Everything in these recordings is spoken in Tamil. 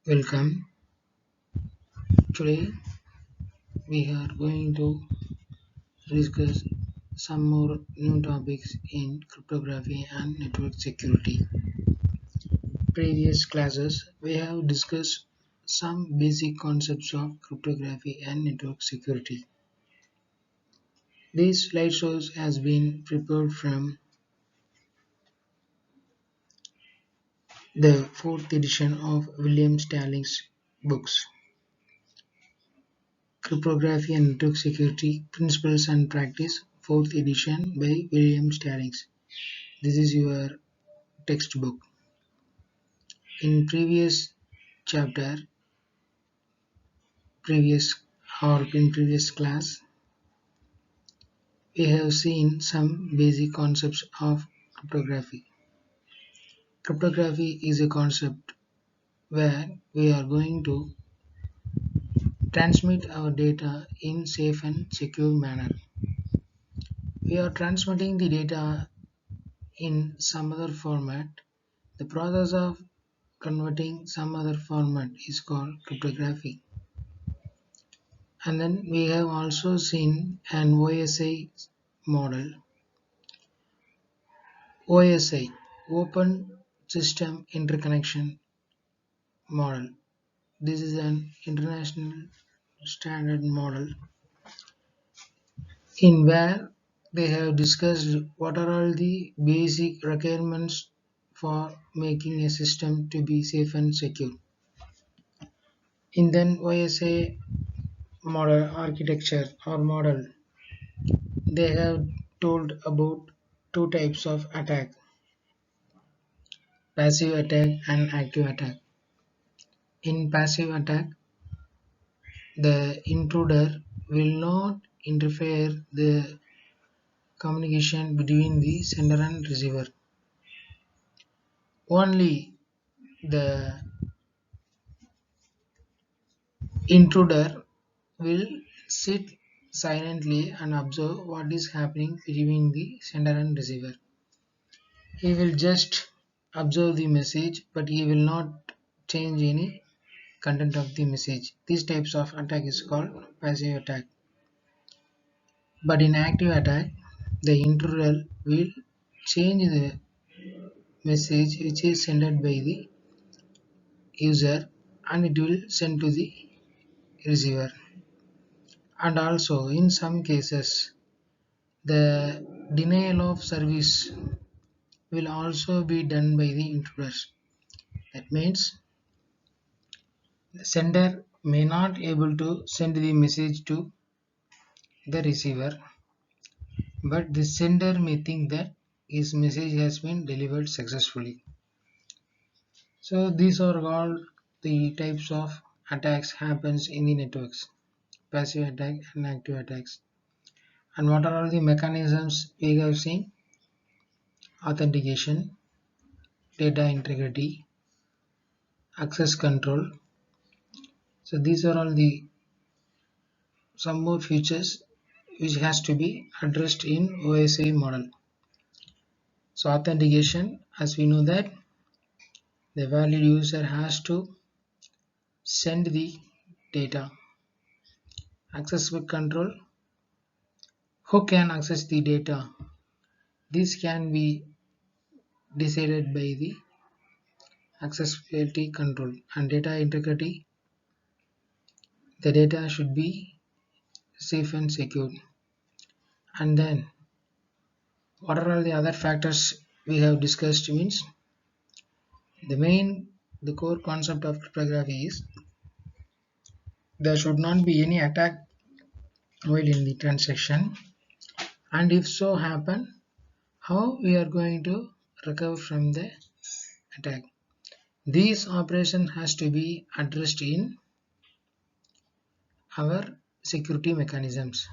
Welcome. Today we are going to discuss some more new topics in cryptography and network security. Previous classes we have discussed some basic concepts of cryptography and network security. This slideshow has been prepared from the fourth edition of William Stallings' books, Cryptography and Network Security Principles and Practice, fourth edition by William Stallings. This is your textbook. In chapter, previous in previous class, we have seen some basic concepts of cryptography. Cryptography is a concept where we are going to transmit our data in safe and secure manner. We are transmitting the data in some other format. The process of converting some other format is called cryptography. And then we have also seen an OSI model. OSI, Open System Interconnection Model. This is an international standard model in where they have discussed what are all the basic requirements for making a system to be safe and secure. In then OSI model architecture or model, they have told about two types of attack: passive attack and active attack. In passive attack, the intruder will not interfere the communication between the sender and receiver. Only the intruder will sit silently and observe what is happening between the sender and receiver. He will just observe the message, but he will not change any content of the message. These types of attack is called passive attack. But in active attack, the intruder will change the message which is sent by the user, and it will send to the receiver. And also in some cases, the denial of service will also be done by the intruders. That means the sender may not able to send the message to the receiver, but the sender may think that his message has been delivered successfully. So these are all the types of attacks happens in the networks: passive attack and active attacks. And what are all the mechanisms we have seen? Authentication, data integrity, access control. So these are all the some more features which has to be addressed in OSI model. So authentication, as we know that the valid user has to send the data. Access control, who can access the data? This can be decided by the accessibility control. And data integrity, the data should be safe and secure. And then what are all the other factors we have discussed? Means the core concept of cryptography is there should not be any attack while in the transaction, and if so happen, how we are going to recover from the attack. This operation has to be addressed in our security mechanisms.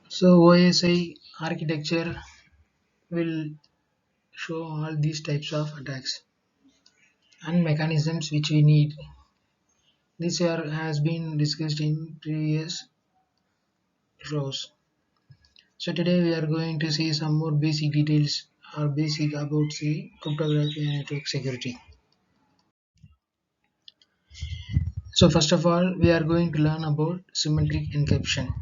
So OSI architecture will show all these types of attacks and mechanisms which we need. This year has been discussed in previous shows. So today we are going to see some more basic details or basic about the cryptography and network security. So first of all, we are going to learn about symmetric encryption.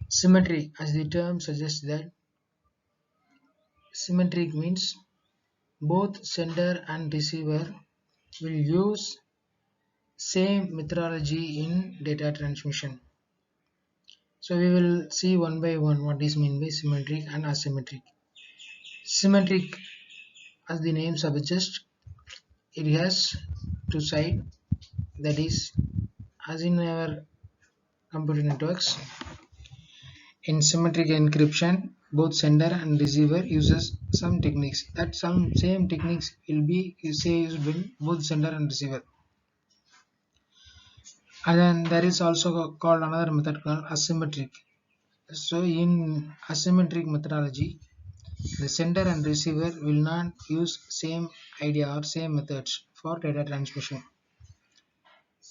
Symmetric, as the term suggests, that symmetric means both sender and receiver will use same methodology in data transmission. So we will see one by one what is meant by symmetric and asymmetric. Symmetric, as the name suggests, it has two sides, that is, as in our computer networks. In symmetric encryption, both sender and receiver uses some techniques. That some same techniques will be used in both sender and receiver. And then there is also called another method called asymmetric. So in asymmetric methodology, the sender and receiver will not use same idea or same methods for data transmission.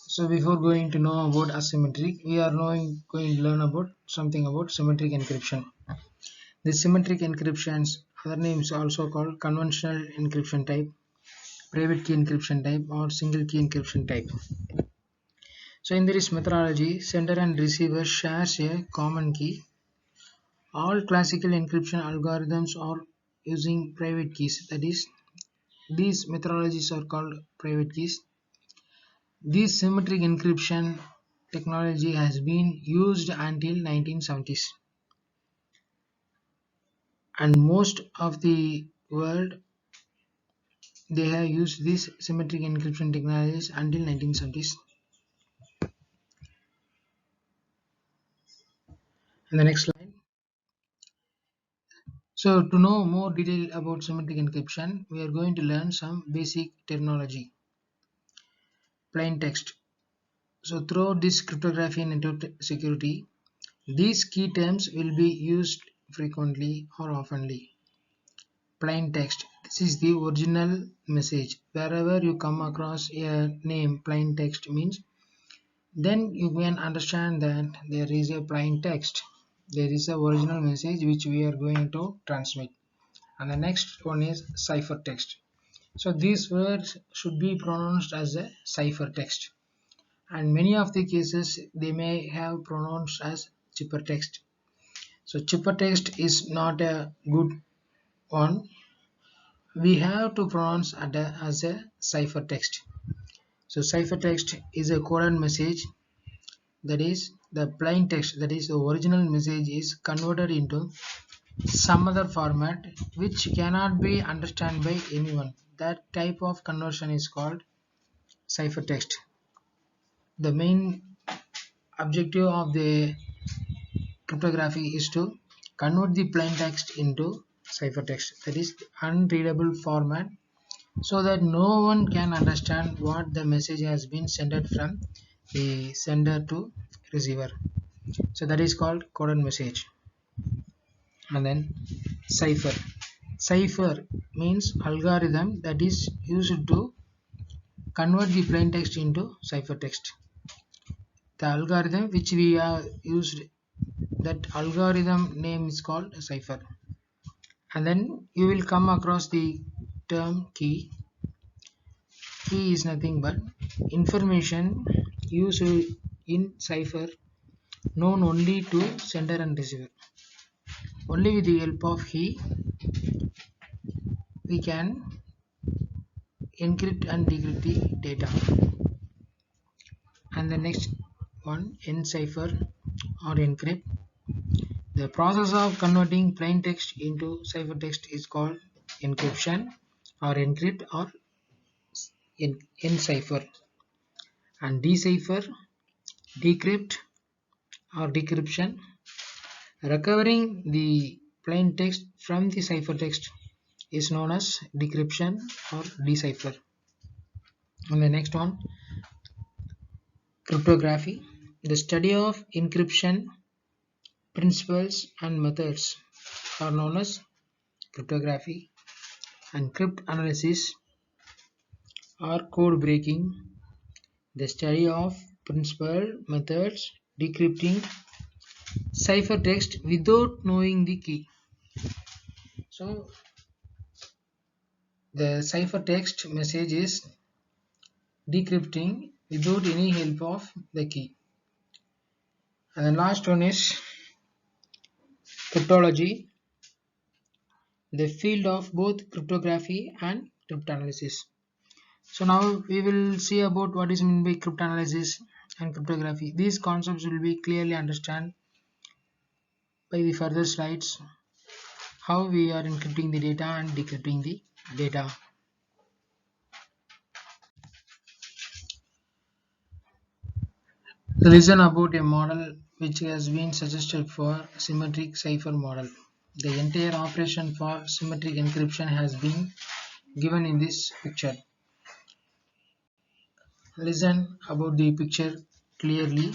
So before going to know about asymmetric, we are going to learn about something about symmetric encryption. The symmetric encryption's other names also called conventional encryption type, private key encryption type, or single key encryption type. So in this methodology, sender and receiver shares a common key. All classical encryption algorithms are using private keys. That is, these methodologies are called private keys. This symmetric encryption technology has been used until 1970s, and most of the world they have used these symmetric encryption technologies until 1970s. And the next slide. So to know more detail about symmetric encryption, we are going to learn some basic terminology. Plain text. So throughout this cryptography and network security, these key terms will be used frequently or oftenly. Plain text. This is the original message. Wherever you come across a name plain text means, then you can understand that there is a plain text. There is a original message which we are going to transmit. And the next one is cipher text. So these words should be pronounced as a cipher text. And many of the cases they may have pronounced as cipher text. So cipher text is not a good one. We have to pronounce as a cipher text. So cipher text is a coded message, that is the plain text, that is the original message is converted into some other format which cannot be understood by anyone. That type of conversion is called cipher text. The main objective of the cryptography is to convert the plain text into cipher text, that is unreadable format, so that no one can understand what the message has been sent from the sender to receiver. So that is called coded message. And then cipher. Cipher means algorithm that is used to convert the plain text into cipher text. The algorithm which we have used, that algorithm name is called cipher. And then you will come across the term key. Key is nothing but information used in cipher known only to sender and receiver. Only with the help of key we can encrypt and decrypt the data. And the next one, encipher or encrypt. The process of converting plain text into ciphertext is called encryption or encrypt or encipher. And decipher, decrypt or decryption. Recovering the plain text from the ciphertext is known as decryption or decipher. And the next one, cryptography. The study of encryption principles and methods are known as cryptography. And crypt analysis or code breaking, the study of principal methods decrypting ciphertext without knowing the key. So the ciphertext message is decrypting without any help of the key. And the last one is cryptology, the field of both cryptography and cryptanalysis. So now we will see about what is meant by cryptanalysis and cryptography. These concepts will be clearly understood by the further slides, how we are encrypting the data and decrypting the data. Listen about a model which has been suggested for symmetric cipher model. The entire operation for symmetric encryption has been given in this picture. Listen about the picture clearly.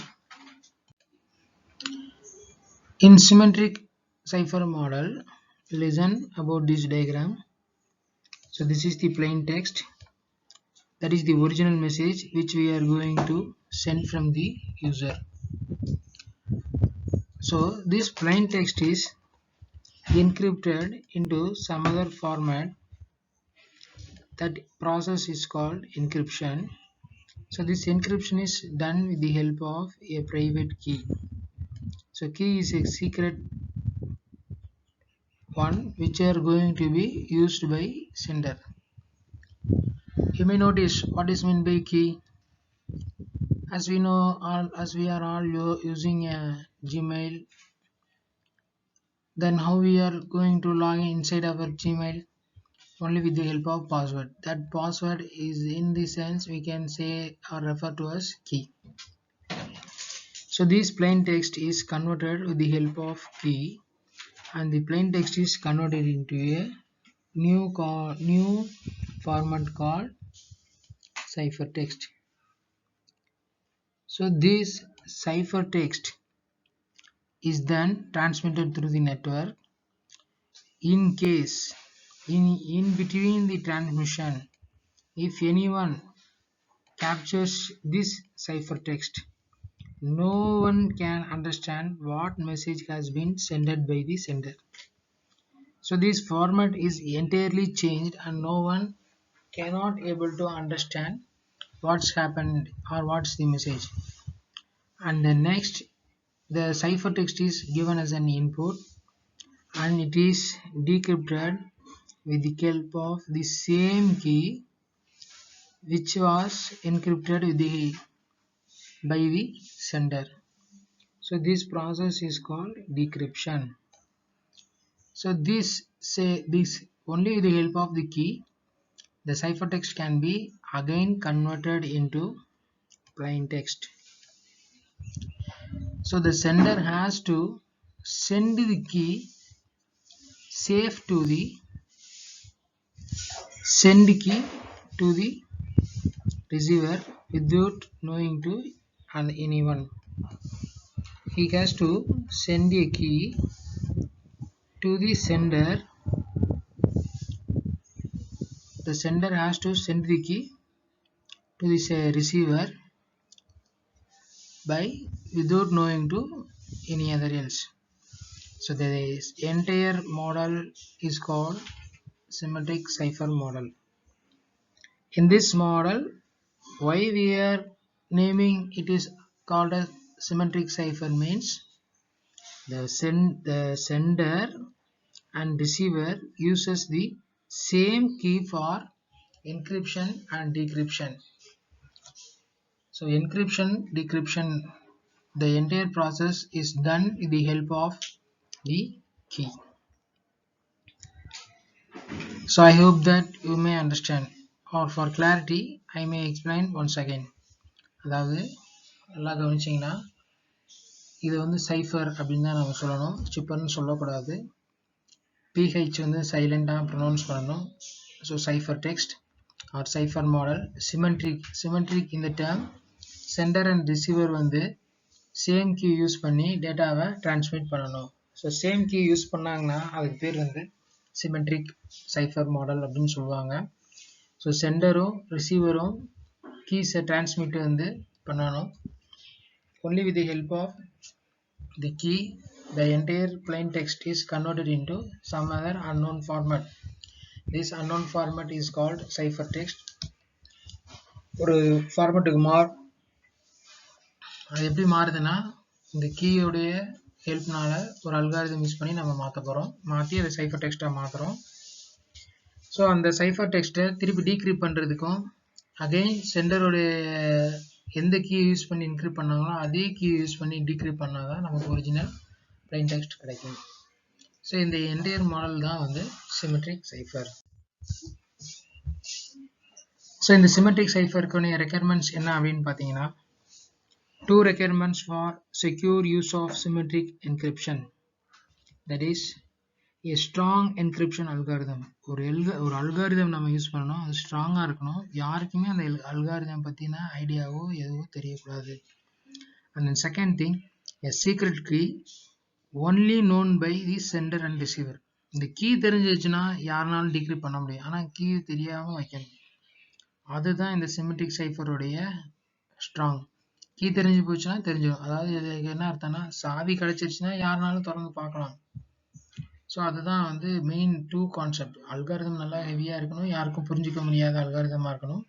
In symmetric cipher model, listen about this diagram. So this is the plain text. That is the original message which we are going to send from the user. So this plain text is encrypted into some other format. That process is called encryption. So this encryption is done with the help of a private key. So key is a secret one which are going to be used by sender. You may notice what is meant by key. As we know, as we are all using a Gmail, then how we are going to log in inside our Gmail? Only with the help of password. That password is in the sense we can say or refer to as key. So this plain text is converted with the help of key, and the plain text is converted into a new format called cipher text. So this cipher text is then transmitted through the network. In case in between the transmission, if anyone captures this cipher text, no one can understand what message has been sent by the sender. So this format is entirely changed and no one cannot able to understand what's happened or what's the message. And then next, the cipher text is given as an input and it is decrypted with the help of the same key which was encrypted by the sender. So this process is called decryption. So this only with the help of the key, the ciphertext can be again converted into plain text. So the sender has to send the key safe to the receiver without knowing to anyone. He has to send a key to the sender. The sender has to send the key to the receiver by without knowing to any other else. So the entire model is called symmetric cipher model. In this model, why we are naming it is called a symmetric cipher means the sender and receiver uses the same key for encryption and decryption. So encryption, decryption, the entire process is done with the help of the key. So I hope that you may understand, or for clarity I may explain once again. அதாவது நல்லா கவனிச்சிங்கன்னா இது வந்து சைஃபர் அப்படின்னு தான் நம்ம சொல்லணும், சிப்பர்னு சொல்லக்கூடாது. பிஹெச் வந்து சைலண்டாக ப்ரொனவுன்ஸ் பண்ணணும். So cipher text or cipher model symmetric இந்த டேர்ம் சென்டர் அண்ட் ரிசீவர் வந்து சேம் கீ யூஸ் பண்ணி டேட்டாவை டிரான்ஸ்மிட் பண்ணணும். ஸோ சேம் கீ யூஸ் பண்ணாங்கன்னா அதுக்கு பேர் வந்து சிமெட்ரிக் சைஃபர் மாடல் அப்படின்னு சொல்லுவாங்க. ஸோ சென்டரும் ரிசீவரும் கீஸை டிரான்ஸ்மிட் வந்து பண்ணணும். Only with the help of the key, the entire plain text is converted into some other unknown format. This unknown format is called cipher text. ஒரு ஃபார்மேட்டுக்கு அது எப்படி மாறுதுன்னா இந்த கீயோடைய ஹெல்ப்னால ஒரு அல்காரிதம் யூஸ் பண்ணி நம்ம மாற்ற போகிறோம். மாற்றி அதை சைஃபர் டெக்ஸ்ட்டாக மாற்றுறோம். ஸோ அந்த சைஃபர் டெக்ஸ்ட்டை திருப்பி டீக்ரிப்ட் பண்ணுறதுக்கும் அகைன் சென்டருடைய எந்த கீ யூஸ் பண்ணி என்கிரிப்ட் பண்ணாங்களோ அதே கீ யூஸ் பண்ணி டீக்ரிப்ட் பண்ணால் தான் நமக்கு ஒரிஜினல் பிளைன் டெக்ஸ்ட் கிடைக்கும். ஸோ இந்த என்டையர் மாடல் தான் வந்து சிமெட்ரிக் சைஃபர். ஸோ இந்த சிமெட்ரிக் சைஃபருக்குடைய ரெக்யர்மெண்ட்ஸ் என்ன அப்படின்னு பார்த்தீங்கன்னா, 2 requirements for secure use of symmetric encryption. That is a strong encryption algorithm. ஒரு அல்காரிதம் நம்ம யூஸ் பண்ணணும், அது ஸ்ட்ராங்காக இருக்கணும், யாருக்குமே அந்த அல்காரிதம் பற்றின ஐடியாவோ எதுவும் தெரியக்கூடாது. And then second thing, a secret key only known by the sender and receiver. இந்த கீ தெரிஞ்சிச்சுன்னா யாருனாலும் டிக்ரிப்ட் பண்ண முடியும், ஆனால் கீ தெரியாமல் வைக்கணும். அதுதான் இந்த சிமெட்ரிக் சைஃபருடைய ஸ்ட்ராங். கீ தெரிஞ்சு போச்சுன்னா தெரிஞ்சிடும். அதாவது இதுக்கு என்ன அர்த்தம்னா, சாவி கிடைச்சிருச்சுன்னா யாருனாலும் திறந்து பார்க்கலாம். ஸோ அதுதான் வந்து மெயின் 2 கான்செப்ட். அல்காரிதம் நல்லா ஹெவியாக இருக்கணும், யாருக்கும் புரிஞ்சிக்க முடியாத அல்காரிதமாக இருக்கணும்.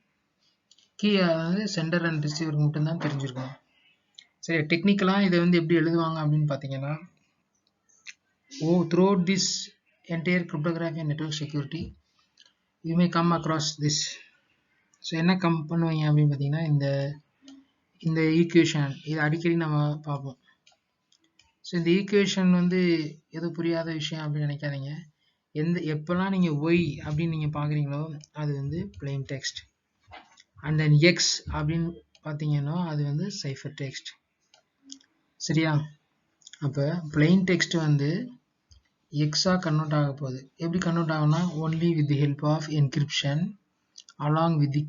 கீ அதாவது சென்டர் அண்ட் ரிசீவருக்கு மட்டும்தான் தெரிஞ்சிருக்கணும். சரி, டெக்னிக்கலாக இதை வந்து எப்படி எழுதுவாங்க அப்படின்னு பார்த்தீங்கன்னா, throughout this entire cryptography and network security you may come across this. So என்ன பண்ணுவீங்க அப்படின்னு பார்த்தீங்கன்னா, இந்த ஈக்குவேஷன் இது அடிக்கடி நம்ம பார்ப்போம். ஸோ இந்த ஈக்குவேஷன் வந்து எது புரியாத விஷயம் அப்படின்னு நினைக்காதீங்க. எப்போல்லாம் நீங்கள் ஒய் அப்படின்னு நீங்கள் பார்க்குறீங்களோ அது வந்து plain text. And then X அப்படின்னு பார்த்தீங்கன்னா அது வந்து சைஃபர் டெக்ஸ்ட். சரியா? அப்போ பிளைன் டெக்ஸ்ட் வந்து எக்ஸாக கன்வெர்ட் ஆக போகுது. எப்படி கன்வெர்ட் ஆகும்னா, only with the help of encryption along with the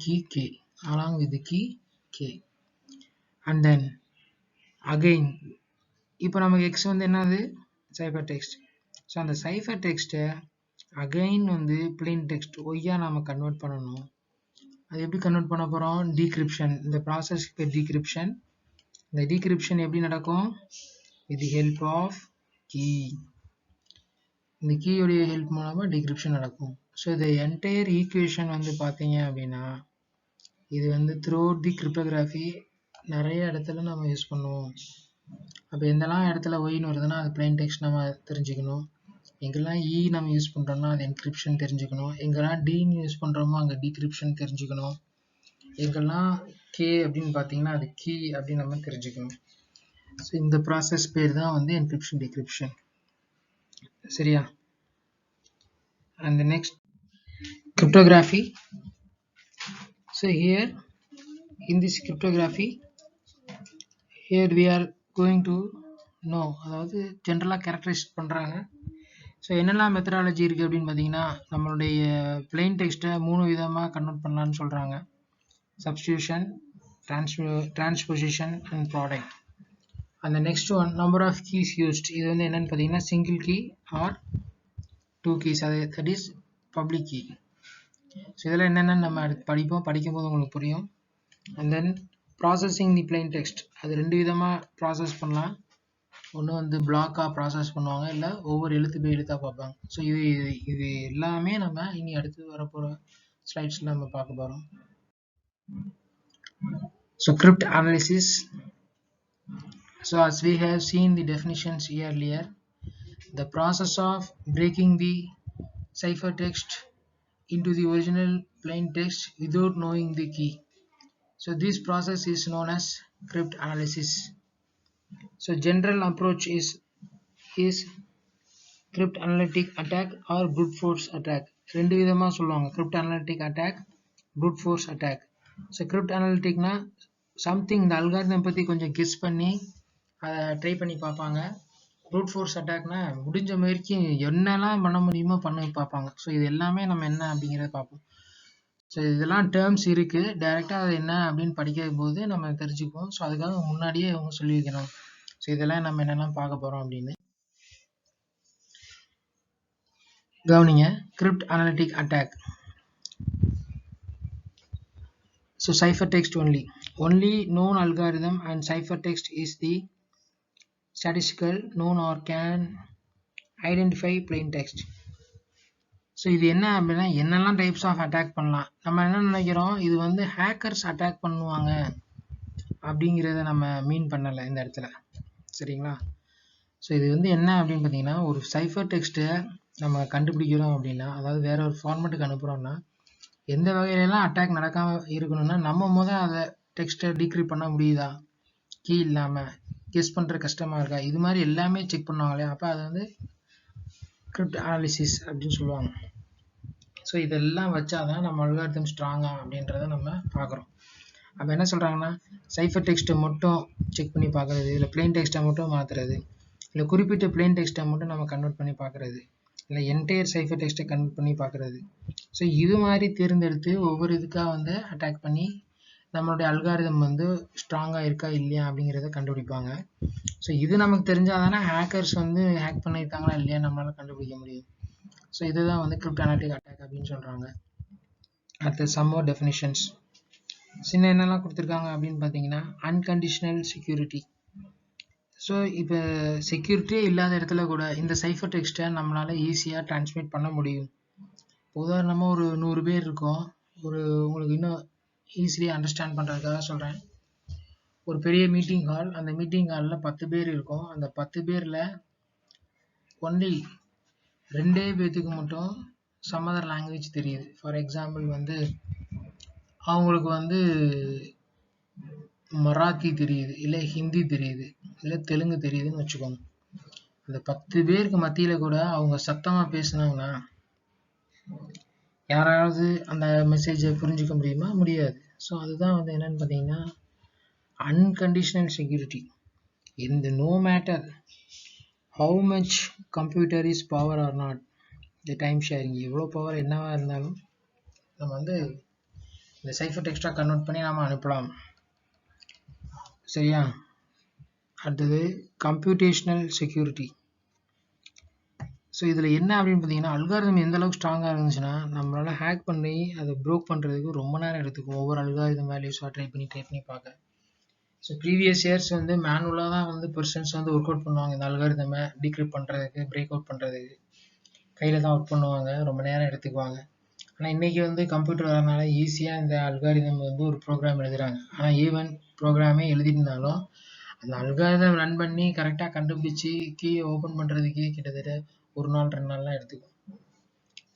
key k. And then again இப்போ நமக்கு எக்ஸ் வந்து என்னது, சைஃபர் டெக்ஸ்ட். ஸோ அந்த சைஃபர் டெக்ஸ்ட்டை அகைன் வந்து பிளைன் டெக்ஸ்ட் ஒய்யா நம்ம கன்வெர்ட் பண்ணணும். அது எப்படி கன்வெர்ட் பண்ண போகிறோம்? டீக்ரிப்ஷன். இந்த ப்ராசஸ்க்கு பேர் டீக்ரிப்ஷன். இந்த டீக்ரிப்ஷன் எப்படி நடக்கும்? With the help of key. இந்த கீயோடைய ஹெல்ப் மூலமாக டீக்ரிப்ஷன் நடக்கும். ஸோ இந்த என்டையர் ஈக்குவேஷன் வந்து பார்த்தீங்க அப்படின்னா இது வந்து த்ரூஅவுட் தி கிரிப்டோகிராஃபி நிறைய இடத்துல நம்ம யூஸ் பண்ணுவோம். அப்போ எந்தெல்லாம் இடத்துல ஒய்னு வருதுன்னா அது பிளைன் டெக்ஸ்ட் நம்ம தெரிஞ்சுக்கணும். எங்கெல்லாம் இ நம்ம யூஸ் பண்ணுறோம்னா அது என்கிரிப்ஷன் தெரிஞ்சுக்கணும். எங்கெல்லாம் டின்னு யூஸ் பண்ணுறோமோ அங்கே டீக்ரிப்ஷன் தெரிஞ்சுக்கணும். எங்கெல்லாம் கே அப்படின்னு பார்த்தீங்கன்னா அது கீ அப்படின்னு நம்ம தெரிஞ்சுக்கணும். ஸோ இந்த ப்ராசஸ் பேர் தான் வந்து என்கிரிப்ஷன் டிக்ரிப்ஷன். சரியா? And the next, cryptography. So here in this cryptography, here we are going to know, அதாவது ஜென்ரலாக கேரக்டரைஸ் பண்ணுறாங்க. ஸோ என்னெல்லாம் மெத்தடாலஜி இருக்குது அப்படின்னு பார்த்தீங்கன்னா, நம்மளுடைய பிளைன் டெக்ஸ்ட்டை 3 விதமாக கன்வெர்ட் பண்ணலான்னு சொல்கிறாங்க. Substitution, transposition and product. அந்த next one, number of keys used. இது வந்து என்னென்னு பார்த்தீங்கன்னா single key or 2 keys, that is public key. So இதெல்லாம் என்னென்னு நம்ம அடுத்து படிக்கும்போது உங்களுக்கு புரியும். And then processing the plain text. அது 2 விதமாக ப்ராசஸ் பண்ணலாம். ஒன்று வந்து பிளாக்காக ப்ராசஸ் பண்ணுவாங்க, இல்லை ஒவ்வொரு எழுத்து போய் எழுத்தாக பார்ப்பாங்க. ஸோ இது எல்லாமே நம்ம இனி அடுத்து வரப்போகிற ஸ்லைட்ஸில் நம்ம பார்க்க போகிறோம். So crypt analysis. So as we have seen the definitions earlier, the process of breaking the ciphertext into the original plain text without knowing the key. So this process is known as crypt analysis. So general approach is crypt analytic attack or brute force attack. ரெண்டு விதமா சொல்லுவாங்க, crypt analytic attack, brute force attack. So crypt analytic na something இந்த அல்காரிதம் பத்தி கொஞ்சம் கெஸ் பண்ணி அதை ட்ரை பண்ணி பார்ப்பாங்க. brute force attackனா முடிஞ்ச முயற்சி என்னெல்லாம் பண்ண முடியுமோ பண்ணி பார்ப்பாங்க. ஸோ இது எல்லாமே நம்ம என்ன அப்படிங்கிறத பார்ப்போம். ஸோ இதெல்லாம் டேர்ம்ஸ் இருக்குது, டைரெக்டாக அது என்ன அப்படின்னு படிக்கும் போது நம்ம தெரிஞ்சுக்குவோம். ஸோ அதுக்காக முன்னாடியே அவங்க சொல்லி வைக்கணும். ஸோ இதெல்லாம் நம்ம என்னெல்லாம் பார்க்க போகிறோம் அப்படின்னு கவனிங்க. Crypt analytic attack. So ciphertext only known algorithm and ciphertext is the statistical known or can identify plain text. So இது என்ன அப்படின்னா என்னெல்லாம் டைப்ஸ் ஆஃப் அட்டாக் பண்ணலாம். நம்ம என்ன நினைக்கிறோம், இது வந்து ஹேக்கர்ஸ் அட்டாக் பண்ணுவாங்க அப்படிங்கிறத நம்ம மீன் பண்ணலை இந்த இடத்துல. சரிங்களா? ஸோ இது வந்து என்ன அப்படின்னு பார்த்தீங்கன்னா, ஒரு சைஃபர் டெக்ஸ்ட்டை நம்ம கண்டுபிடிக்கிறோம் அப்படின்னா, அதாவது வேற ஒரு ஃபார்மேட்டுக்கு அனுப்புகிறோம்னா, எந்த வகையிலலாம் அட்டாக் நடக்காமல் இருக்கணும்னா, நம்ம அதை டெக்ஸ்ட்டை டீக்ரிப்ட் பண்ண முடியுதா, கீ இல்லாமல் கெஸ் பண்ணுற கஷ்டமாக இருக்கா, இது மாதிரி எல்லாமே செக் பண்ணுவாங்களே, அப்போ அதை வந்து கிரிப்ட் அனாலிசிஸ் அப்படின்னு சொல்லுவாங்க. ஸோ இதெல்லாம் வச்சாதான் நம்ம அல்காரிதம் ஸ்ட்ராங்கா அப்படின்றத நம்ம பார்க்குறோம். அப்போ என்ன சொல்கிறாங்கன்னா, சைஃபர் டெக்ஸ்ட்டை மட்டும் செக் பண்ணி பார்க்குறது, இல்லை பிளெயின் டெக்ஸ்ட்டை மட்டும் மாற்றுறது, இல்லை குறிப்பிட்ட பிளெயின் டெக்ஸ்ட்டை மட்டும் நம்ம கன்வெர்ட் பண்ணி பார்க்குறது, இல்லை என்டையர் சைஃபர் டெக்ஸ்ட்டை கன்வெர்ட் பண்ணி பார்க்குறது. ஸோ இது மாதிரி தேர்ந்தெடுத்து ஒவ்வொரு இதுக்காக வந்து அட்டாக் பண்ணி நம்மளுடைய அல்காரிதம் வந்து ஸ்ட்ராங்காக இருக்கா இல்லையா அப்படிங்கிறத கண்டுபிடிப்பாங்க. ஸோ இது நமக்கு தெரிஞ்சால் தானே ஹேக்கர்ஸ் வந்து ஹேக் பண்ணியிருக்காங்களா இல்லையா நம்மளால் கண்டுபிடிக்க முடியும். ஸோ இதுதான் வந்து கிரிப்ட் அனாலிட்டிக் அட்டாக் அப்படின்னு சொல்கிறாங்க. அடுத்து சம் மோர் டெஃபினிஷன்ஸ். சின்ன என்னெல்லாம் கொடுத்துருக்காங்க அப்படின்னு பார்த்தீங்கன்னா, அன்கண்டிஷனல் செக்யூரிட்டி. ஸோ இப்போ செக்யூரிட்டியே இல்லாத இடத்துல கூட இந்த சைஃபர் டெக்ஸ்ட்டை நம்மளால் ஈஸியாக டிரான்ஸ்மிட் பண்ண முடியும். உதாரணமாக ஒரு 100 பேர் இருக்கோம். உங்களுக்கு இன்னும் ஈஸிலி அண்டர்ஸ்டாண்ட் பண்ணுறதுக்காக சொல்கிறேன். ஒரு பெரிய மீட்டிங் ஹால், அந்த மீட்டிங் ஹாலில் 10 பேர் இருக்கும். அந்த 10 பேரில் ஒன்லி 2 பேர்த்துக்கு மட்டும் சம் அதர் லாங்குவேஜ் தெரியுது. ஃபார் எக்ஸாம்பிள் வந்து அவங்களுக்கு வந்து மராத்தி தெரியுது, இல்லை ஹிந்தி தெரியுது, இல்லை தெலுங்கு தெரியுதுன்னு வச்சுக்கோங்க. அந்த 10 பேருக்கு மத்தியில் கூட அவங்க சத்தமாக பேசுனாங்கன்னா யாராவது அந்த மெசேஜை புரிஞ்சிக்க முடியுமா? முடியாது. ஸோ அதுதான் வந்து என்னன்னு பார்த்தீங்கன்னா unconditional security. In the no matter how much computer is power or not, the time sharing எவ்வளோ பவர் என்னவா இருந்தாலும் நம்ம வந்து இந்த சைஃபர் டெக்ஸ்ட்டாக கன்வெர்ட் பண்ணி நாம் அனுப்பலாம். சரியா? அடுத்தது கம்ப்யூட்டேஷனல் செக்யூரிட்டி. ஸோ இதில் என்ன அப்படின்னு பார்த்தீங்கன்னா, அல்காரிதம் எந்த அளவுக்கு ஸ்ட்ராங்காக இருந்துச்சுன்னா நம்மளால் ஹேக் பண்ணி அதை ப்ரோக் பண்ணுறதுக்கு ரொம்ப நேரம் எடுத்துக்கும். ஒவ்வொரு அல்காரிதம் வேல்யூஸாக ட்ரை பண்ணி பார்க்க. ஸோ ப்ரீவியஸ் இயர்ஸ் வந்து மேனுவலாக தான் வந்து பர்சன்ஸ் வந்து ஒர்க் அவுட் பண்ணுவாங்க. இந்த அல்காரிதமை டீக்ரிப்ட் பண்ணுறதுக்கு, பிரேக் அவுட் பண்ணுறதுக்கு கையில் தான் ஒர்க் பண்ணுவாங்க, ரொம்ப நேரம் எடுத்துக்குவாங்க. ஆனால் இன்றைக்கி வந்து கம்ப்யூட்டர் வரனால ஈஸியாக இந்த அல்காரிதம் வந்து ஒரு ப்ரோக்ராம் எழுதுகிறாங்க. ஆனால் ஈவன் ப்ரோக்ராமே எழுதியிருந்தாலும் அந்த அல்காரிதம் ரன் பண்ணி கரெக்டாக கண்டுபிடிச்சி கீயை ஓப்பன் பண்ணுறதுக்கே கிட்டத்தட்ட 1 நாள் 2 நாள்லாம் எடுத்துக்கும்.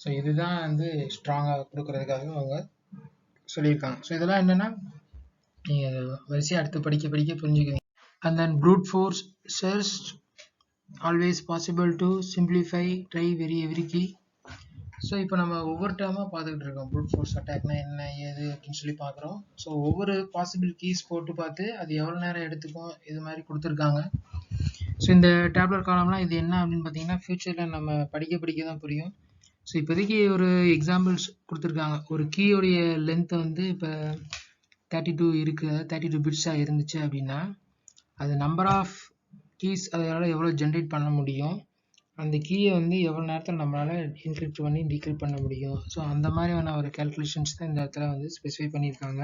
ஸோ இதுதான் வந்து ஸ்ட்ராங்காக கொடுக்கறதுக்காக அவங்க சொல்லியிருக்காங்க. ஸோ இதெல்லாம் என்னென்னா நீங்கள் வரிசையாக அடுத்து படிக்க புரிஞ்சுக்குவீங்க. And then brute force search, always possible to simplify, try every key. So இப்போ நம்ம ஒவ்வொரு டேர்மாக பார்த்துக்கிட்டு இருக்கோம். ப்ரூட் ஃபோர்ஸ் அட்டாக்னா என்ன ஏது அப்படின்னு சொல்லி பார்க்குறோம். ஸோ ஒவ்வொரு பாசிபிள் கீஸ் போட்டு பார்த்து அது எவ்வளோ நேரம் எடுத்துக்கும் இது மாதிரி கொடுத்துருக்காங்க. ஸோ இந்த டேப்லெட் காலம்லாம் இது என்ன அப்படின்னு பார்த்தீங்கன்னா ஃப்யூச்சரில் நம்ம படிக்க தான் புரியும். ஸோ இப்போதைக்கு ஒரு எக்ஸாம்பிள்ஸ் கொடுத்துருக்காங்க. ஒரு கீயோடைய லென்த்தை வந்து இப்போ 32 இருக்குது, 32 பிட்ஸாக இருந்துச்சு அப்படின்னா அது நம்பர் ஆஃப் கீஸ் அதனால் எவ்வளோ ஜென்ரேட் பண்ண முடியும், அந்த கீயை வந்து எவ்வளோ நேரத்தில் நம்மளால் என்கிரிப்ட் பண்ணி டீக்ரிப்ட் பண்ண முடியும். ஸோ அந்த மாதிரியான ஒரு கேல்குலேஷன்ஸ் தான் இந்த இடத்துல வந்து ஸ்பெசிஃபை பண்ணியிருக்காங்க.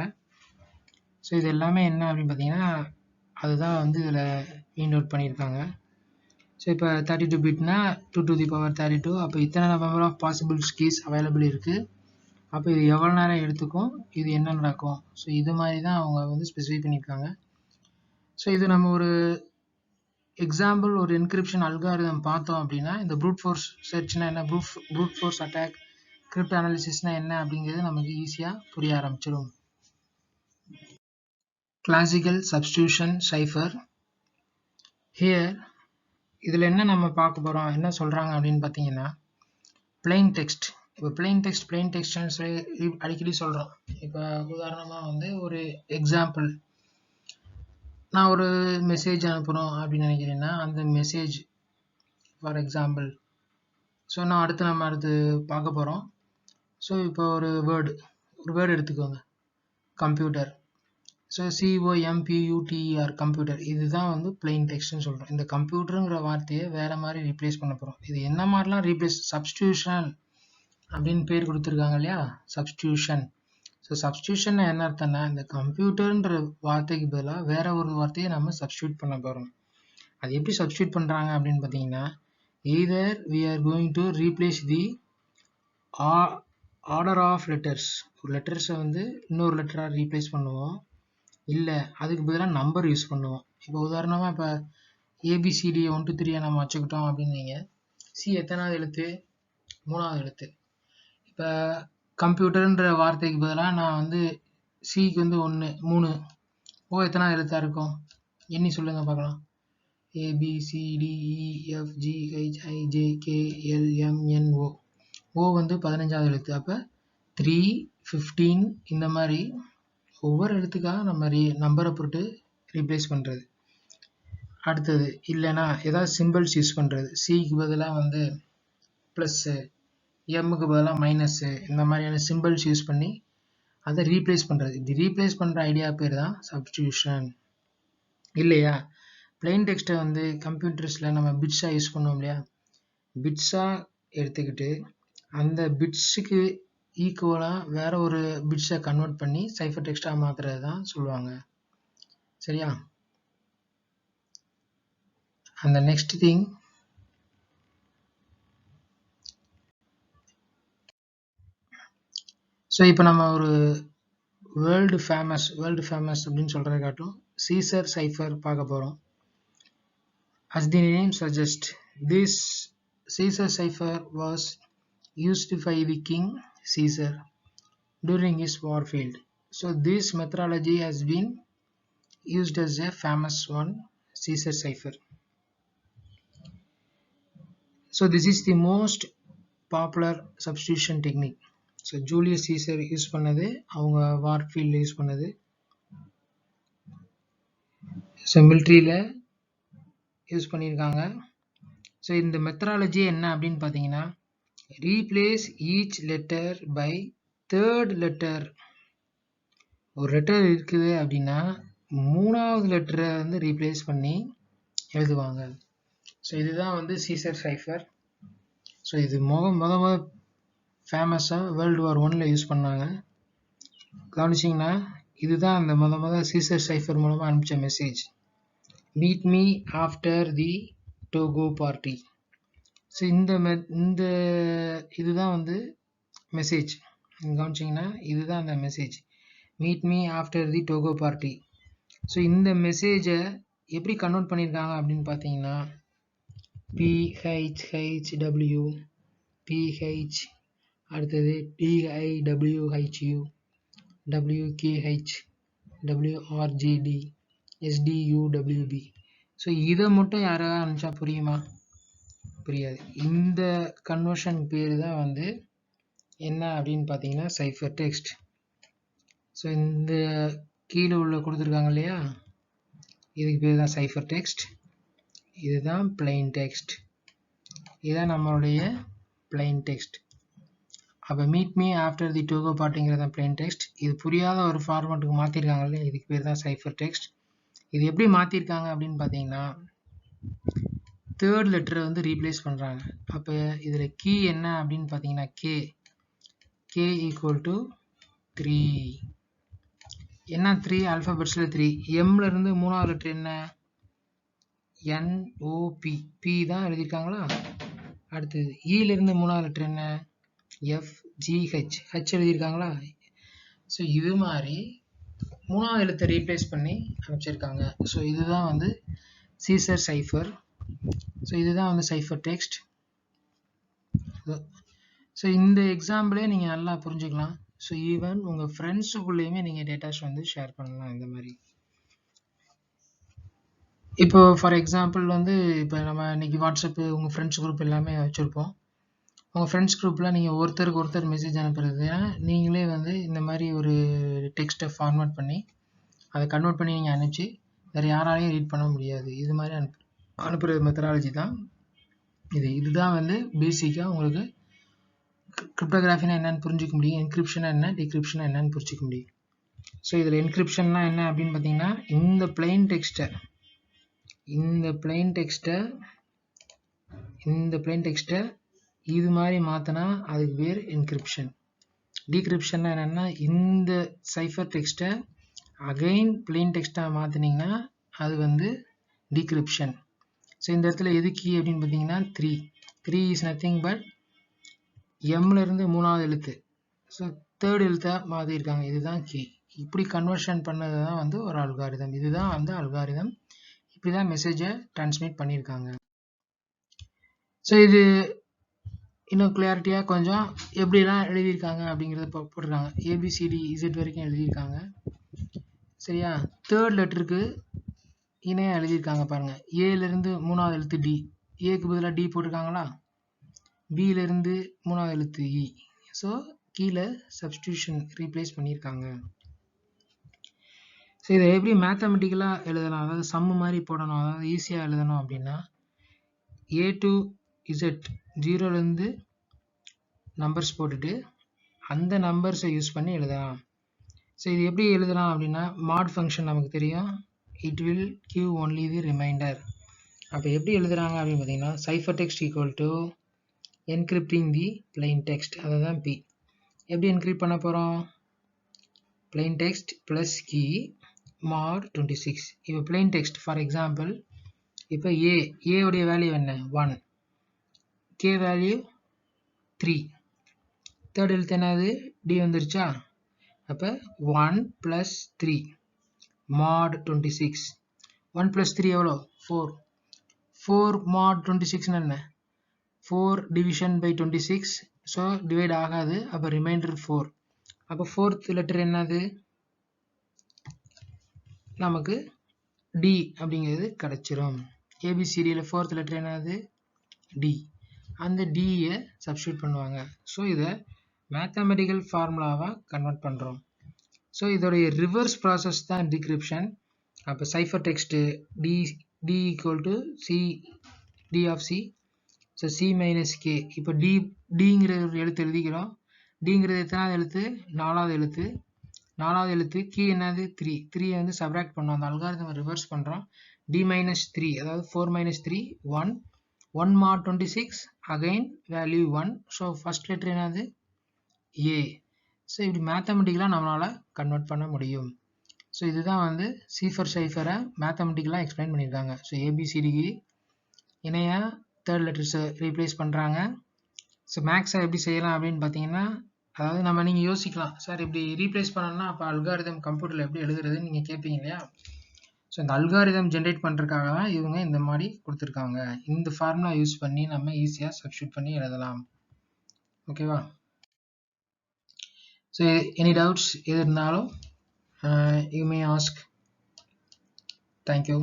ஸோ இது எல்லாமே என்ன அப்படின்னு பார்த்தீங்கன்னா அதுதான் வந்து இதில் மீன் அவுட் பண்ணியிருக்காங்க. ஸோ இப்போ 32 பிட்னா 2 to the power 32, அப்போ இத்தனை number of possible keys available இருக்குது. அப்போ இது எவ்வளோ நேரம் எடுத்துக்கும், இது என்ன நடக்கும், ஸோ இது மாதிரி தான் அவங்க வந்து ஸ்பெசிஃபை பண்ணியிருக்காங்க. ஸோ இது நம்ம ஒரு எக்ஸாம்பிள் ஒரு என்கிரிப்ஷன் அல்காரிதம் பார்த்தோம் அப்படின்னா இந்த ப்ரூட் ஃபோர்ஸ் சர்ச்னா என்ன, ப்ரூட் ஃபோர்ஸ் அட்டாக், கிரிப்ட் அனாலிசிஸ்னா என்ன அப்படிங்கிறது நமக்கு ஈஸியாக புரிய ஆரம்பிச்சிடும். Classical substitution cipher. ஹியர் இதில் என்ன நம்ம பார்க்க போகிறோம், என்ன சொல்கிறாங்க அப்படின்னு பார்த்தீங்கன்னா பிளெயின் டெக்ஸ்ட். இப்போ பிளெயின் டெக்ஸ்ட்னு சொல்லி அடிக்கடி சொல்கிறோம். இப்போ உதாரணமாக வந்து ஒரு எக்ஸாம்பிள், நான் ஒரு மெசேஜ் அனுப்பணும் அப்படின்னு நினைக்கிறேன்னா அந்த மெசேஜ் ஃபார் எக்ஸாம்பிள், ஸோ நம்ம அடுத்து பார்க்க போகிறோம். ஸோ இப்போ ஒரு வேர்டு எடுத்துக்கோங்க, கம்ப்யூட்டர். ஸோ COMPUTER கம்ப்யூட்டர், இதுதான் வந்து பிளெயின் டெக்ஸ்ட்னு சொல்கிறோம். இந்த கம்ப்யூட்டருங்கிற வார்த்தையை வேறு மாதிரி ரீப்ளேஸ் பண்ண போகிறோம். இது என்ன மாதிரிலாம் ரீப்ளேஸ், சப்ஸ்டிடியூஷன் அப்படின்னு பேர் கொடுத்துருக்காங்க இல்லையா, சப்ஸ்டிடியூஷன். ஸோ சப்ஸ்டிடியூஷன் என்ன அர்த்தம்னா இந்த கம்ப்யூட்டர்ன்ற வார்த்தைக்கு பதிலாக வேற ஒரு வார்த்தையை நம்ம சப்ஸ்டியூட் பண்ண போகிறோம். அது எப்படி சப்ஸ்டியூட் பண்ணுறாங்க அப்படின்னு பார்த்தீங்கன்னா, either we are going to replace the order of letters. ஒரு லெட்டர்ஸை வந்து இன்னொரு லெட்டராக ரீப்ளேஸ் பண்ணுவோம், இல்லை அதுக்கு பதிலாக நம்பர் யூஸ் பண்ணுவோம். இப்போ உதாரணமாக இப்போ ABCD 1 2 3 நம்ம வச்சுக்கிட்டோம் அப்படின்னு நீங்கள் சி எத்தனாவது எழுத்து? 3வது எழுத்து. இப்போ கம்ப்யூட்டர்ன்ற வார்த்தைக்கு பதிலாக நான் வந்து சிக்கு வந்து 1 3 ஓ எத்தனாவது எழுத்தாக இருக்கும்? எண்ணி சொல்லுங்கள் பார்க்கலாம். ABCDEFGHIJKLMNO. ஓ வந்து 15வது எழுத்து. அப்போ 3 15 இந்த மாதிரி ஒவ்வொரு எழுத்துக்காக நம்ம நம்பரை போட்டு ரீப்ளேஸ் பண்ணுறது. அடுத்தது இல்லைன்னா ஏதாவது சிம்பிள்ஸ் யூஸ் பண்ணுறது. சிக்கு பதிலாக வந்து ப்ளஸ்ஸு, எம்முக்கு பதிலாக மைனஸ்ஸு, இந்த மாதிரியான சிம்பிள்ஸ் யூஸ் பண்ணி அதை ரீப்ளேஸ் பண்ணுறது. இது ரீப்ளேஸ் பண்ணுற ஐடியா பேர் தான் சப்ஸ்டிடியூஷன். இல்லையா பிளெயின் டெக்ஸ்ட்டை வந்து கம்ப்யூட்டர்ஸில் நம்ம பிட்ஸாக யூஸ் பண்ணுவோம் இல்லையா, பிட்ஸாக எடுத்துக்கிட்டு அந்த பிட்ஸுக்கு ஈக்குவலாக வேற ஒரு பிட்ஸை கன்வெர்ட் பண்ணி சைஃபர் டெக்ஸ்ட்டாக மாற்றுறது தான் சொல்லுவாங்க. சரியா? அந்த நெக்ஸ்ட் திங் ஸோ இப்போ நம்ம ஒரு வேர்ல்டு ஃபேமஸ் அப்படின்னு சொல்கிறத காட்டும் சீசர் சைஃபர் பார்க்க போகிறோம். As the name suggests, this Caesar cipher was used by the King Caesar during his warfield. So this methodology has been used as a famous one, Caesar cipher. So this is the most popular substitution technique. So Julius Caesar use பண்ணது, அவங்க வார்ஃபீல்டில் யூஸ் பண்ணது. ஸோ மிலிட்ரியில் யூஸ் பண்ணியிருக்காங்க. ஸோ இந்த மெத்தடாலஜி என்ன அப்படின்னு பார்த்தீங்கன்னா, replace each letter by third letter. ஒரு லெட்டர் இருக்குது அப்படின்னா 3வது லெட்டரை வந்து ரீப்ளேஸ் பண்ணி எழுதுவாங்க. ஸோ இதுதான் வந்து சீசர் சைஃபர். ஸோ இது முத ஃபேமஸாக World War I யூஸ் பண்ணாங்க. கவனிச்சிங்கன்னா இதுதான் அந்த முத சீசர் சைஃபர் மூலமாக அனுப்பிச்ச message. Meet me after the toga party. So இந்த இதுதான் வந்து மெசேஜ். கவனிச்சிங்கன்னா இதுதான் அந்த message, meet me after the toga party. So இந்த மெசேஜை எப்படி கன்வெர்ட் பண்ணியிருக்காங்க அப்படின்னு பார்த்தீங்கன்னா, PHHW, PH, அடுத்தது DIWHU, WKH, WRGD, SDUWB. So இதை மட்டும் யாராவது அனுப்பிச்சா புரியுமா? புரியாது. இந்த கன்வர்ஷன் பேர் தான் வந்து என்ன அப்படின்னு பார்த்தீங்கன்னா சைஃபர் டெக்ஸ்ட். ஸோ இந்த கீழே உள்ள கொடுத்துருக்காங்க இல்லையா, இதுக்கு பேர் தான் சைஃபர் டெக்ஸ்ட். இதுதான் பிளைன் டெக்ஸ்ட். இதுதான் நம்மளுடைய பிளைன் டெக்ஸ்ட். அப்போ meet me after the toga பார்ட்டிங்கிறது தான் பிளைன் டெக்ஸ்ட். இது புரியாத ஒரு ஃபார்மேட்டுக்கு மாற்றிருக்காங்க இல்லையா, இதுக்கு பேர் தான் சைஃபர் டெக்ஸ்ட். இது எப்படி மாற்றிருக்காங்க அப்படின்னு பார்த்தீங்கன்னா, தேர்ட் லெட்டரை வந்து ரீப்ளேஸ் பண்ணுறாங்க. அப்போ இதில் கீ என்ன அப்படின்னு பார்த்தீங்கன்னா கே ஈக்குவல் டு 3. என்ன 3? ஆல்ஃபாபெட்ஸில் 3. எம்லேருந்து 3வது லெட்டர் என்ன? NOP, பி தான் எழுதியிருக்காங்களா. அடுத்தது இலேருந்து 3வது லெட்டர் என்ன? FGH, H எழுதியிருக்காங்களா. ஸோ இது மாதிரி 3வது எழுத்தை ரீப்ளேஸ் பண்ணி அனுப்பிச்சிருக்காங்க. ஸோ இதுதான் வந்து சீசர் சைஃபர். ஸோ இதுதான் வந்து சைஃபர் டெக்ஸ்ட். ஸோ இந்த எக்ஸாம்பிளே நீங்கள் நல்லா புரிஞ்சுக்கலாம். ஸோ ஈவன் உங்கள் ஃப்ரெண்ட்ஸுக்குள்ளேயுமே நீங்கள் டேட்டாஸ் வந்து ஷேர் பண்ணலாம் இந்த மாதிரி. இப்போ ஃபார் எக்ஸாம்பிள் வந்து இப்போ நம்ம இன்னைக்கு வாட்ஸ்அப்பு உங்கள் ஃப்ரெண்ட்ஸ் குரூப் எல்லாமே வச்சுருப்போம். உங்கள் ஃப்ரெண்ட்ஸ் குரூப்பில் நீங்கள் ஒருத்தருக்கு ஒருத்தர் மெசேஜ் அனுப்புறது, நீங்களே வந்து இந்த மாதிரி ஒரு டெக்ஸ்ட்டை ஃபார்மேட் பண்ணி அதை கன்வெர்ட் பண்ணி நீங்கள் அனுப்பிச்சு வேறு யாராலையும் ரீட் பண்ண முடியாது. இது மாதிரி அனுப்புகிற மெத்தடாலஜி தான் இதுதான் வந்து பேசிக்காக உங்களுக்கு கிரிப்டோகிராஃபினா என்னன்னு புரிஞ்சிக்க முடியும், என்கிரிப்ஷனா என்ன, டிகிரிப்ஷனா என்னன்னு புரிஞ்சிக்க முடியும். ஸோ இதில் என்கிரிப்ஷன்னா என்ன அப்படின்னு பார்த்தீங்கன்னா, இந்த பிளைன் டெக்ஸ்ட்டை இது மாதிரி மாற்றினா அதுக்கு பேர் என்கிரிப்ஷன். டிகிரிப்ஷன்னா என்னென்னா, இந்த சைஃபர் டெக்ஸ்ட்டை அகைன் பிளைன் டெக்ஸ்ட்டாக மாற்றினீங்கன்னா அது வந்து டிகிரிப்ஷன். ஸோ இந்த இடத்துல எது கீ அப்படின்னு பார்த்தீங்கன்னா 3 இஸ் நத்திங் பட் எம்லேருந்து 3வது எழுத்து. ஸோ தேர்ட் எழுத்தை மாற்றிருக்காங்க, இதுதான் கீ. இப்படி கன்வர்ஷன் பண்ணது தான் வந்து ஒரு அல்காரிதம். இதுதான் வந்து அல்காரிதம். இப்படி தான் மெசேஜை டிரான்ஸ்மிட் பண்ணியிருக்காங்க. ஸோ இது இன்னும் கிளியாரிட்டியாக கொஞ்சம் எப்படிலாம் எழுதியிருக்காங்க அப்படிங்கிறத போட்டிருக்காங்க. ஏபிசிடி இசட் வரைக்கும் எழுதியிருக்காங்க. சரியா? தேர்ட் லெட்டருக்கு இணையாக எழுதியிருக்காங்க பாருங்கள். ஏலேருந்து 3வது எழுத்து டி, ஏக்கு பதிலாக டி போட்டிருக்காங்களா, பியிலேருந்து 3வது எழுத்து இ. ஸோ கீழே சப்ஸ்டியூஷன் ரீப்ளேஸ் பண்ணியிருக்காங்க. ஸோ இதை எப்படி மேத்தமெட்டிக்கலாக எழுதலாம், அதாவது சம்மு மாதிரி போடணும், அதாவது ஈஸியாக எழுதணும் அப்படின்னா ஏ டு இசட் 0லேருந்து நம்பர்ஸ் போட்டுட்டு அந்த நம்பர்ஸை யூஸ் பண்ணி எழுதலாம். ஸோ இது எப்படி எழுதலாம் அப்படின்னா, மாட் ஃபங்க்ஷன் நமக்கு தெரியும், it will give only the remainder. அப்போ எப்படி எழுதுறாங்க அப்படின்னு பார்த்தீங்கன்னா, cipher text equal to encrypting the plain text, அதுதான் பி. எப்படி என்கிரிப்ட் பண்ண போகிறோம், plain text plus key mod 26. இப்போ பிளைன் டெக்ஸ்ட் ஃபார் எக்ஸாம்பிள், இப்போ ஏ உடைய வேல்யூ என்ன 1, கே வேல்யூ 3, தேர்ட் எழுத்து என்னது டி வந்துருச்சா. அப்போ 1 + 3 mod 26. 1 + 3 எவ்வளோ 4. 4 mod 26 என்ன 4 division by 26. ஸோ டிவைட் ஆகாது. அப்போ ரிமைண்டர் 4. அப்போ ஃபோர்த் லெட்டர் என்னது நமக்கு டி அப்படிங்கிறது கிடச்சிரும். ஏபிசிடியில் ஃபோர்த் லெட்டர் என்னது டி. அந்த டியை சப்ஸ்டியூட் பண்ணுவாங்க. ஸோ இதை மேத்தமெட்டிக்கல் ஃபார்முலாவாக கன்வெர்ட் பண்ணுறோம். ஸோ இதோடைய ரிவர்ஸ் ப்ராசஸ் தான் டிகிரிப்ஷன். அப்போ cipher text D equal to C D of C. So C minus K. இப்போ டிங்கிற ஒரு எழுத்து எழுதிக்கிறோம். டிங்கிறது எத்தனாவது எழுத்து, 4வது எழுத்து. 4வது எழுத்து கீ என்னது 3. 3 வந்து சப்ராக்ட் பண்ணோம், அந்த அல்காரிதம் ரிவர்ஸ் பண்ணுறோம். டி மைனஸ் 3, அதாவது 4 minus 3 1. 1 mod 26 again value 1. So first letter என்னது ஏ. ஸோ இப்படி மேத்தமெட்டிக்கலாக நம்மளால் கன்வெர்ட் பண்ண முடியும். ஸோ இதுதான் வந்து சைஃபரை மேத்தமெட்டிக்கலாக எக்ஸ்பிளைன் பண்ணியிருக்காங்க. ஸோ ஏபிசிடிக்கு இணையாக தேர்ட் லெட்டர்ஸை ரீப்ளேஸ் பண்ணுறாங்க. ஸோ மேக்ஸை எப்படி செய்யலாம் அப்படின்னு பார்த்தீங்கன்னா, அதாவது நீங்கள் யோசிக்கலாம், சார் இப்படி ரீப்ளேஸ் பண்ணணும்னா அப்போ அல்காரிதம் கம்ப்யூட்டரில் எப்படி எழுதுறதுன்னு நீங்கள் கேட்பீங்க இல்லையா. ஸோ இந்த அல்காரிதம் ஜென்ரேட் பண்ணுறதுக்காக தான் இவங்க இந்த மாதிரி கொடுத்துருக்காங்க. இந்த ஃபார்முலா யூஸ் பண்ணி நம்ம ஈஸியாக சப்ஸ்டியூட் பண்ணி எழுதலாம். ஓகேவா. ஸோ எனி டவுட்ஸ் எது இருந்தாலும் யூ மே ஆஸ்க். தேங்க்யூ.